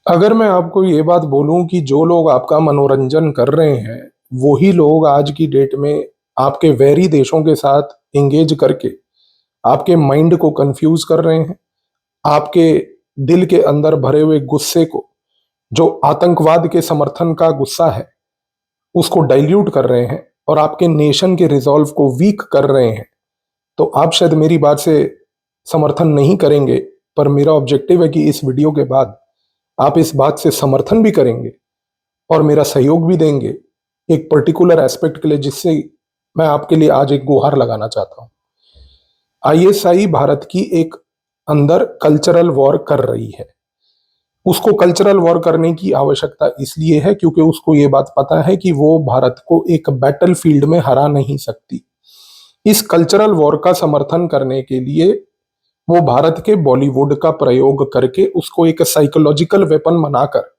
अगर मैं आपको ये बात बोलूं कि जो लोग आपका मनोरंजन कर रहे हैं, वही लोग आज की डेट में आपके वैरी देशों के साथ एंगेज करके आपके माइंड को कंफ्यूज कर रहे हैं, आपके दिल के अंदर भरे हुए गुस्से को, जो आतंकवाद के समर्थन का गुस्सा है, उसको डाइल्यूट कर रहे हैं और आपके नेशन के रिजॉल्व को वीक कर रहे हैं। तो आप शायद मेरी बात से समर्थन नहीं करेंगे, पर मेरा ऑब्जेक्टिव है कि इस वीडियो के बाद आप इस बात से समर्थन भी करेंगे और मेरा सहयोग भी देंगे एक पर्टिकुलर एस्पेक्ट के लिए, जिससे मैं आपके लिए आज एक गुहार लगाना चाहता हूं। आईएसआई भारत की एक अंदर कल्चरल वॉर कर रही है। उसको कल्चरल वॉर करने की आवश्यकता इसलिए है क्योंकि उसको ये बात पता है कि वो भारत को एक बैटल फील्ड में हरा नहीं सकती। इस कल्चरल वॉर का समर्थन करने के लिए वो भारत के बॉलीवुड का प्रयोग करके उसको एक साइकोलॉजिकल वेपन बनाकर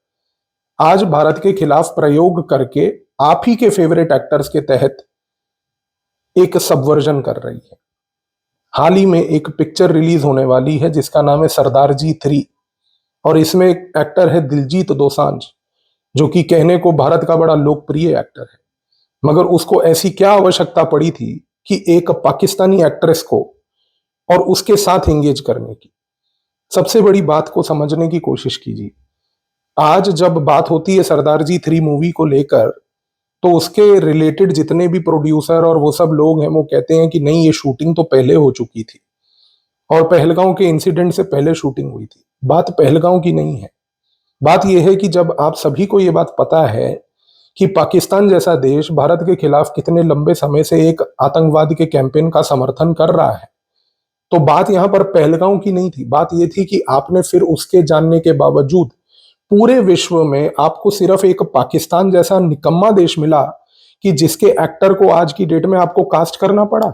आज भारत के खिलाफ प्रयोग करके आप ही के फेवरेट एक्टर्स के तहत एक सबवर्जन कर रही है। हाल ही में एक पिक्चर रिलीज होने वाली है जिसका नाम है सरदार जी 3, और इसमें एक एक्टर है दिलजीत दोसांझ, जो कि कहने को भारत का बड़ा लोकप्रिय एक्टर है, मगर उसको ऐसी क्या आवश्यकता पड़ी थी कि एक पाकिस्तानी एक्ट्रेस को और उसके साथ एंगेज करने की। सबसे बड़ी बात को समझने की कोशिश कीजिए। आज जब बात होती है सरदार जी 3 मूवी को लेकर, तो उसके रिलेटेड जितने भी प्रोड्यूसर और वो सब लोग हैं, वो कहते हैं कि नहीं, ये शूटिंग तो पहले हो चुकी थी और पहलगांव के इंसिडेंट से पहले शूटिंग हुई थी। बात पहलगांव की नहीं है। बात यह है कि जब आप सभी को ये बात पता है कि पाकिस्तान जैसा देश भारत के खिलाफ कितने लंबे समय से एक आतंकवाद के कैंपेन का समर्थन कर रहा है, तो बात यहां पर पहलगांव की नहीं थी। बात यह थी कि आपने फिर उसके जानने के बावजूद पूरे विश्व में आपको सिर्फ एक पाकिस्तान जैसा निकम्मा देश मिला कि जिसके एक्टर को आज की डेट में आपको कास्ट करना पड़ा।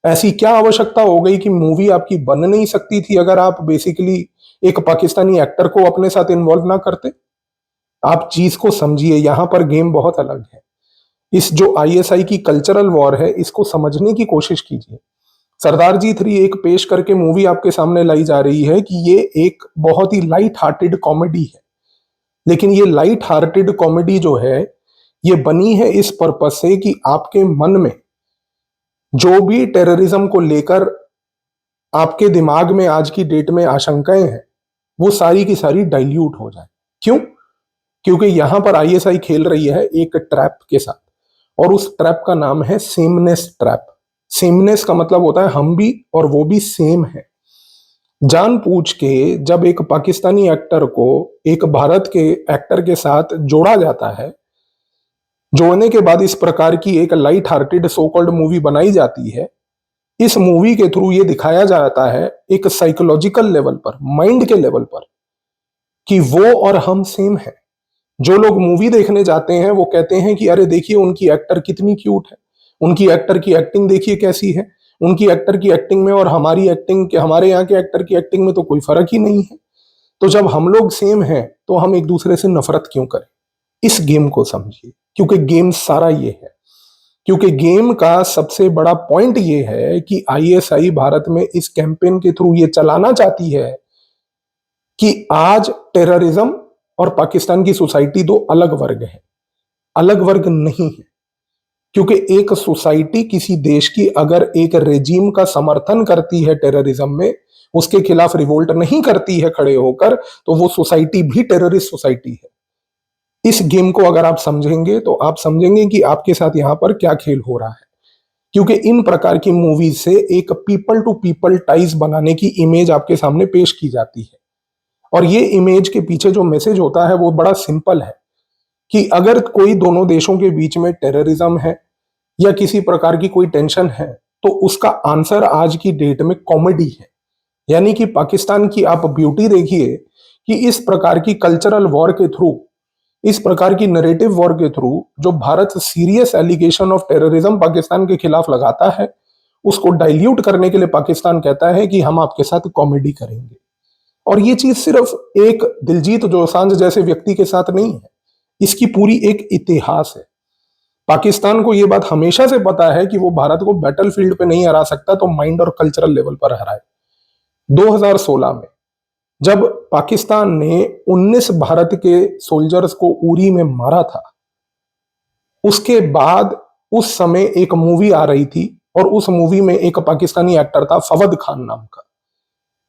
ऐसी क्या आवश्यकता हो गई कि मूवी आपकी बन नहीं सकती थी अगर आप बेसिकली एक पाकिस्तानी एक्टर को अपने साथ इन्वॉल्व ना करते? आप चीज को समझिए, यहां पर गेम बहुत अलग है। इस जो आईएसआई की कल्चरल वॉर है, इसको समझने की कोशिश कीजिए। सरदार जी 3 एक पेश करके मूवी आपके सामने लाई जा रही है कि ये एक बहुत ही लाइट हार्टेड कॉमेडी है, लेकिन ये लाइट हार्टेड कॉमेडी जो है, ये बनी है इस पर्पज से कि आपके मन में जो भी टेररिज्म को लेकर आपके दिमाग में आज की डेट में आशंकाएं हैं, वो सारी की सारी डाइल्यूट हो जाए। क्यों? क्योंकि यहां पर आईएसआई खेल रही है एक ट्रैप के साथ, और उस ट्रैप का नाम है सेमनेस ट्रैप। सेमनेस का मतलब होता है हम भी और वो भी सेम है। जानबूझ के जब एक पाकिस्तानी एक्टर को एक भारत के एक्टर के साथ जोड़ा जाता है, जोड़ने के बाद इस प्रकार की एक light hearted so called movie बनाई जाती है। इस मूवी के थ्रू ये दिखाया जाता है एक साइकोलॉजिकल लेवल पर, माइंड के लेवल पर, कि वो और हम सेम है। जो लोग मूवी देखने जाते हैं वो कहते हैं कि अरे देखिए उनकी एक्टर कितनी क्यूट है, उनकी एक्टर की एक्टिंग देखिए कैसी है, उनकी एक्टर की एक्टिंग में और हमारी एक्टिंग के, हमारे यहाँ के एक्टर की एक्टिंग में तो कोई फर्क ही नहीं है। तो जब हम लोग सेम हैं तो हम एक दूसरे से नफरत क्यों करें? इस गेम को समझिए, क्योंकि गेम सारा ये है। क्योंकि गेम का सबसे बड़ा पॉइंट ये है कि आईएसआई भारत में इस कैंपेन के थ्रू ये चलाना चाहती है कि आज टेररिज्म और पाकिस्तान की सोसाइटी दो अलग वर्ग है। अलग वर्ग नहीं है, क्योंकि एक सोसाइटी किसी देश की अगर एक रेजिम का समर्थन करती है टेररिज्म में, उसके खिलाफ रिवोल्ट नहीं करती है खड़े होकर, तो वो सोसाइटी भी टेररिस्ट सोसाइटी है। इस गेम को अगर आप समझेंगे तो आप समझेंगे कि आपके साथ यहां पर क्या खेल हो रहा है। क्योंकि इन प्रकार की मूवीज से एक पीपल टू पीपल टाइज बनाने की इमेज आपके सामने पेश की जाती है, और ये इमेज के पीछे जो मैसेज होता है वो बड़ा सिंपल है कि अगर कोई दोनों देशों के बीच में टेररिज्म है या किसी प्रकार की कोई टेंशन है, तो उसका आंसर आज की डेट में कॉमेडी है। यानी कि पाकिस्तान की आप ब्यूटी देखिए कि इस प्रकार की कल्चरल वॉर के थ्रू, इस प्रकार की नरेटिव वॉर के थ्रू जो Bharat serious allegation of terrorism Pakistan के खिलाफ लगाता है, उसको डाइल्यूट करने के लिए पाकिस्तान कहता है कि हम आपके साथ कॉमेडी करेंगे। और ये चीज सिर्फ एक दिलजीत दोसांझ जैसे व्यक्ति के साथ नहीं है, इसकी पूरी एक इतिहास है। पाकिस्तान को यह बात हमेशा से पता है कि वो भारत को बैटल फील्ड पे नहीं हरा सकता, तो माइंड और कल्चरल लेवल पर हराए। 2016 में जब पाकिस्तान ने 19 भारत के सोल्जर्स को उरी में मारा था, उसके बाद उस समय एक मूवी आ रही थी और उस मूवी में एक पाकिस्तानी एक्टर था फवद खान नाम का।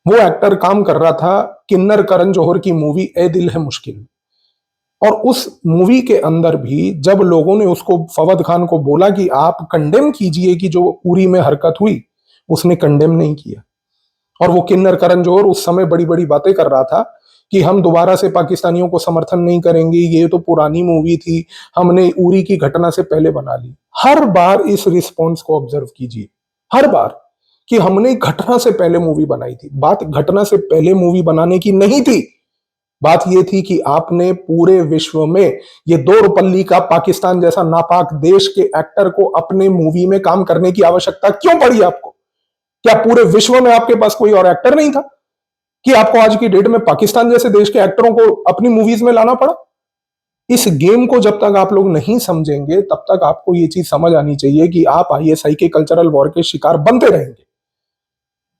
वो एक्टर काम कर रहा था किन्नर करण जौहर की मूवी ए दिल है मुश्किल। और उस मूवी के अंदर भी जब लोगों ने उसको, फवद खान को बोला कि आप कंडेम कीजिए कि जो उरी में हरकत हुई, उसने कंडेम नहीं किया। और वो किन्नर करण जौहर उस समय बड़ी बड़ी बातें कर रहा था कि हम दोबारा से पाकिस्तानियों को समर्थन नहीं करेंगे, ये तो पुरानी मूवी थी, हमने उरी की घटना से पहले बना ली। हर बार इस रिस्पॉन्स को ऑब्जर्व कीजिए, हर बार, कि हमने घटना से पहले मूवी बनाई थी। बात घटना से पहले मूवी बनाने की नहीं थी, बात यह थी कि आपने पूरे विश्व में ये दो रुपल्ली का पाकिस्तान जैसा नापाक देश के एक्टर को अपने मूवी में काम करने की आवश्यकता क्यों पड़ी आपको? क्या पूरे विश्व में आपके पास कोई और एक्टर नहीं था कि आपको आज की डेट में पाकिस्तान जैसे देश के एक्टरों को अपनी मूवीज में लाना पड़ा? इस गेम को जब तक आप लोग नहीं समझेंगे तब तक आपको ये चीज समझ आनी चाहिए कि आप आईएसआई के कल्चरल वॉर के शिकार बनते रहेंगे।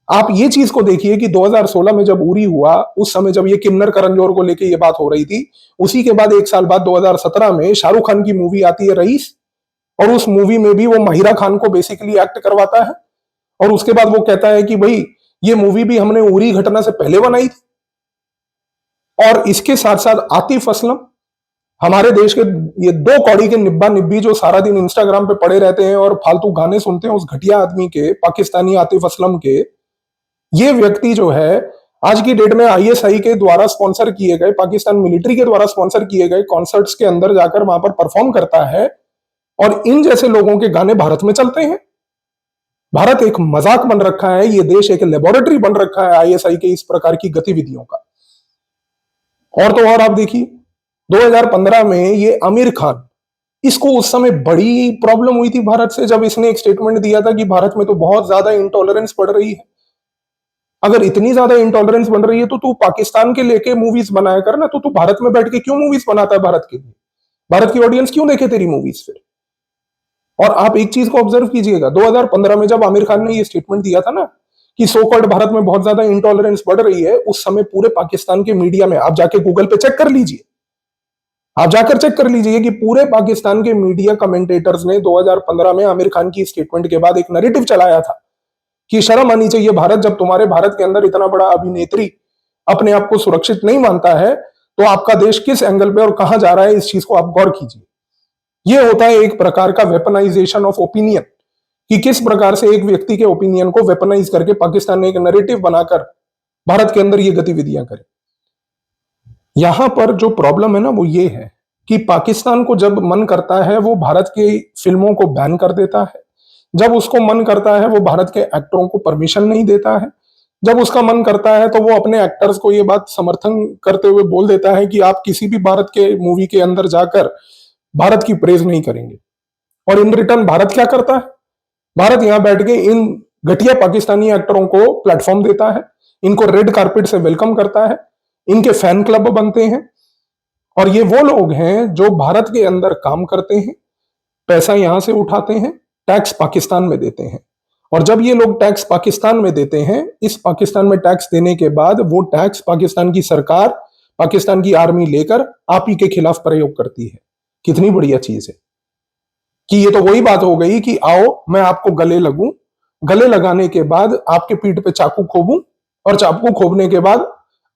आप ये चीज को देखिए कि 2016 में जब उरी हुआ, उस समय जब ये किन्नर करण जौहर को लेके ये बात हो रही थी, उसी के बाद एक साल बाद 2017 में शाहरुख खान की मूवी आती है रईस, और उस मूवी में भी वो माहिरा खान को बेसिकली एक्ट करवाता है। और उसके बाद वो कहता है कि भाई ये मूवी भी हमने उरी घटना से पहले बनाई थी। और इसके साथ साथ आतिफ असलम, हमारे देश के ये दो कौड़ी के निब्बा निब्बी जो सारा दिन इंस्टाग्राम पे पड़े रहते हैं और फालतू गाने सुनते हैं उस घटिया आदमी के, पाकिस्तानी आतिफ असलम के, ये व्यक्ति जो है आज की डेट में आईएसआई के द्वारा स्पॉन्सर किए गए, पाकिस्तान मिलिट्री के द्वारा स्पॉन्सर किए गए कॉन्सर्ट्स के अंदर जाकर वहां पर परफॉर्म करता है। और इन जैसे लोगों के गाने भारत में चलते हैं। भारत एक मजाक बन रखा है, ये देश एक लेबोरेटरी बन रखा है आईएसआई के इस प्रकार की गतिविधियों का। और तो और आप देखिए 2015 में ये आमिर खान, इसको उस समय बड़ी प्रॉब्लम हुई थी भारत से, जब इसने एक स्टेटमेंट दिया था कि भारत में तो बहुत ज्यादा इंटॉलरेंस बढ़ रही है। अगर इतनी ज्यादा इंटॉलरेंस बन रही है तो तू पाकिस्तान के लेके मूवीज बनाया कर ना, तो तू भारत में बैठ के क्यों मूवीज बनाता है भारत के लिए? भारत की ऑडियंस क्यों देखे तेरी मूवीज फिर? और आप एक चीज को ऑब्जर्व कीजिएगा, 2015 में जब आमिर खान ने ये स्टेटमेंट दिया था ना कि सो कॉल्ड भारत में बहुत ज्यादा इंटॉलरेंस बढ़ रही है, उस समय पूरे पाकिस्तान के मीडिया में, आप जाके गूगल पे चेक कर लीजिए, आप जाकर चेक कर लीजिए कि पूरे पाकिस्तान के मीडिया कमेंटेटर्स ने 2015 में आमिर खान की स्टेटमेंट के बाद एक नैरेटिव चलाया था कि शर्म आनी चाहिए भारत, जब तुम्हारे भारत के अंदर इतना बड़ा अभिनेत्री अपने आप को सुरक्षित नहीं मानता है तो आपका देश किस एंगल पे और कहां जा रहा है, इस चीज को आप गौर कीजिए। यह होता है एक प्रकार का वेपनाइजेशन ऑफ ओपिनियन, कि किस प्रकार से एक व्यक्ति के ओपिनियन को वेपनाइज करके पाकिस्तान ने एक नैरेटिव बनाकर भारत के अंदर ये गतिविधियां करे। यहां पर जो प्रॉब्लम है ना वो ये है कि पाकिस्तान को जब मन करता है वो भारत की फिल्मों को बैन कर देता है, जब उसको मन करता है वो भारत के एक्टरों को परमिशन नहीं देता है, जब उसका मन करता है तो वो अपने एक्टर्स को ये बात समर्थन करते हुए बोल देता है कि आप किसी भी भारत के मूवी के अंदर जाकर भारत की प्रेज नहीं करेंगे। और इन रिटर्न भारत क्या करता है? भारत यहां बैठ के इन घटिया पाकिस्तानी एक्टरों को प्लेटफॉर्म देता है, इनको रेड कारपेट से वेलकम करता है, इनके फैन क्लब बनते हैं। और ये वो लोग हैं जो भारत के अंदर काम करते हैं, पैसा यहां से उठाते हैं, टैक्स पाकिस्तान में देते हैं। और जब ये लोग टैक्स पाकिस्तान में देते हैं, इस पाकिस्तान में टैक्स देने के बाद वो टैक्स पाकिस्तान की सरकार, पाकिस्तान की आर्मी लेकर आप ही के खिलाफ प्रयोग करती है। कितनी बढ़िया चीज है कि ये तो वही बात हो गई कि आओ मैं आपको गले लगूं, गले लगाने के बाद आपके पीठ पे चाकू खोबूं, और चाकू खोबने के बाद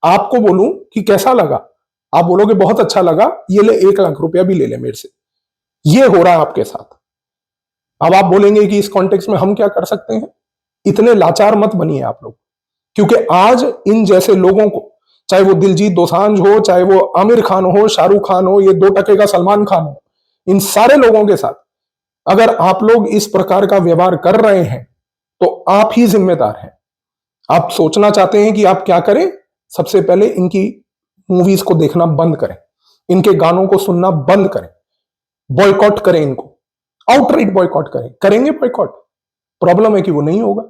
आपको बोलूं कि कैसा लगा, आप बोलोगे बहुत अच्छा लगा, ये ले 1 लाख रुपया भी ले ले मेरे से। ये हो रहा है आपके साथ। अब आप बोलेंगे कि इस कॉन्टेक्स्ट में हम क्या कर सकते हैं? इतने लाचार मत बनिए आप लोग, क्योंकि आज इन जैसे लोगों को, चाहे वो दिलजीत दोसांझ हो, चाहे वो आमिर खान हो, शाहरुख खान हो, ये 2 टके का सलमान खान हो, इन सारे लोगों के साथ अगर आप लोग इस प्रकार का व्यवहार कर रहे हैं तो आप ही जिम्मेदार हैं। आप सोचना चाहते हैं कि आप क्या करें? सबसे पहले इनकी मूवीज को देखना बंद करें, इनके गानों को सुनना बंद करें, बॉयकॉट करें, इनको आउटराइट बॉयकॉट करें। करेंगे बॉयकॉट? प्रॉब्लम है कि वो नहीं होगा।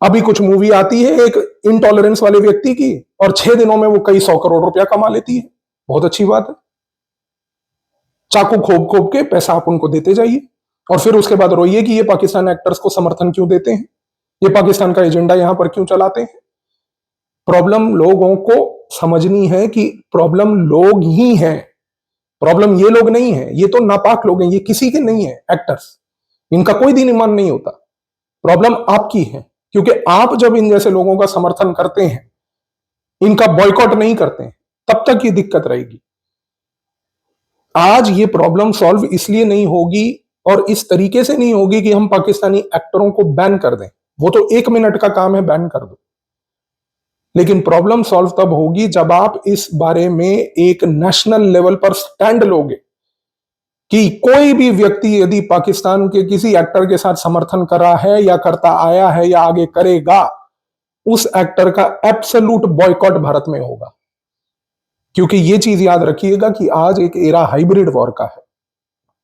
अभी कुछ मूवी आती है एक इंटॉलरेंस वाले व्यक्ति की और 6 दिनों में वो कई 100 करोड़ रुपया कमा लेती है, बहुत अच्छी बात है। चाकू खोप खोप के पैसा आप उनको देते जाइए और फिर उसके बाद रोइए कि ये पाकिस्तान एक्टर्स को समर्थन क्यों देते हैं, ये पाकिस्तान का एजेंडा यहां पर क्यों चलाते हैं। प्रॉब्लम लोगों को समझनी है कि प्रॉब्लम लोग ही हैं, प्रॉब्लम ये लोग नहीं है, ये तो नापाक लोग हैं, ये किसी के नहीं है एक्टर्स, इनका कोई दिन ईमान नहीं होता। प्रॉब्लम आपकी है, क्योंकि आप जब इन जैसे लोगों का समर्थन करते हैं, इनका बॉयकॉट नहीं करते हैं, तब तक ये दिक्कत रहेगी। आज ये प्रॉब्लम सॉल्व इसलिए नहीं होगी और इस तरीके से नहीं होगी कि हम पाकिस्तानी एक्टरों को बैन कर दें, वो तो 1 मिनट का काम है, बैन कर दो। लेकिन प्रॉब्लम सॉल्व तब होगी जब आप इस बारे में एक नेशनल लेवल पर स्टैंड लोगे कि कोई भी व्यक्ति यदि पाकिस्तान के किसी एक्टर के साथ समर्थन कर रहा है या करता आया है या आगे करेगा, उस एक्टर का एब्सोल्यूट बॉयकॉट भारत में होगा। क्योंकि ये चीज याद रखिएगा कि आज एक एरा हाइब्रिड वॉर का है,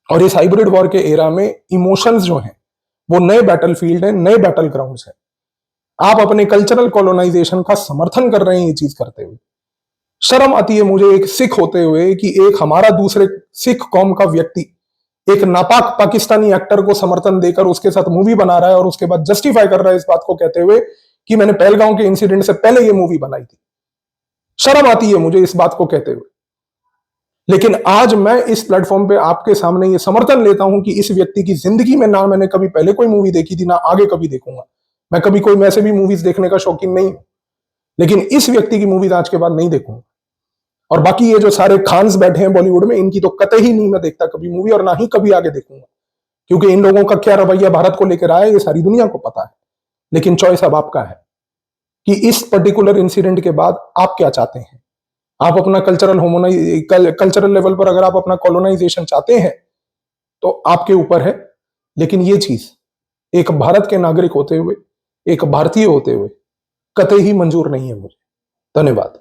और इस हाइब्रिड वॉर के एरा में इमोशंस जो हैं वो नए बैटलफील्ड हैं, नए बैटल ग्राउंड्स हैं। आप अपने कल्चरल कॉलोनाइजेशन का समर्थन कर रहे हैं ये चीज करते हुए। शर्म आती है मुझे एक सिख होते हुए कि एक हमारा दूसरे सिख कौम का व्यक्ति एक नापाक पाकिस्तानी एक्टर को समर्थन देकर उसके साथ मूवी बना रहा है और उसके बाद जस्टिफाई कर रहा है इस बात को कहते हुए कि मैंने पहलगांव के इंसिडेंट से पहले ये मूवी बनाई थी। शर्म आती है मुझे इस बात को कहते हुए। लेकिन आज मैं इस प्लेटफॉर्म पे आपके सामने ये समर्थन लेता हूं कि इस व्यक्ति की जिंदगी में ना मैंने कभी पहले कोई मूवी देखी थी, ना आगे कभी देखूंगा। मैं कभी कोई वैसे भी मूवीज देखने का शौकीन नहीं हूं, लेकिन इस व्यक्ति की मूवीज आज के बाद नहीं देखूंगा। और बाकी ये जो सारे खान्स बैठे हैं बॉलीवुड में, इनकी तो कतई नहीं मैं देखता कभी मूवी, और ना ही कभी आगे देखूंगा, क्योंकि इन लोगों का क्या रवैया भारत को लेकर आया ये सारी दुनिया को पता है। लेकिन चॉइस अब आपका है कि इस पर्टिकुलर इंसिडेंट के बाद आप क्या चाहते हैं। आप अपना कल्चरल लेवल पर अगर आप अपना कॉलोनाइजेशन चाहते हैं तो आपके ऊपर है, लेकिन ये चीज एक भारत के नागरिक होते हुए, एक भारतीय होते हुए कतई ही मंजूर नहीं है मुझे। धन्यवाद।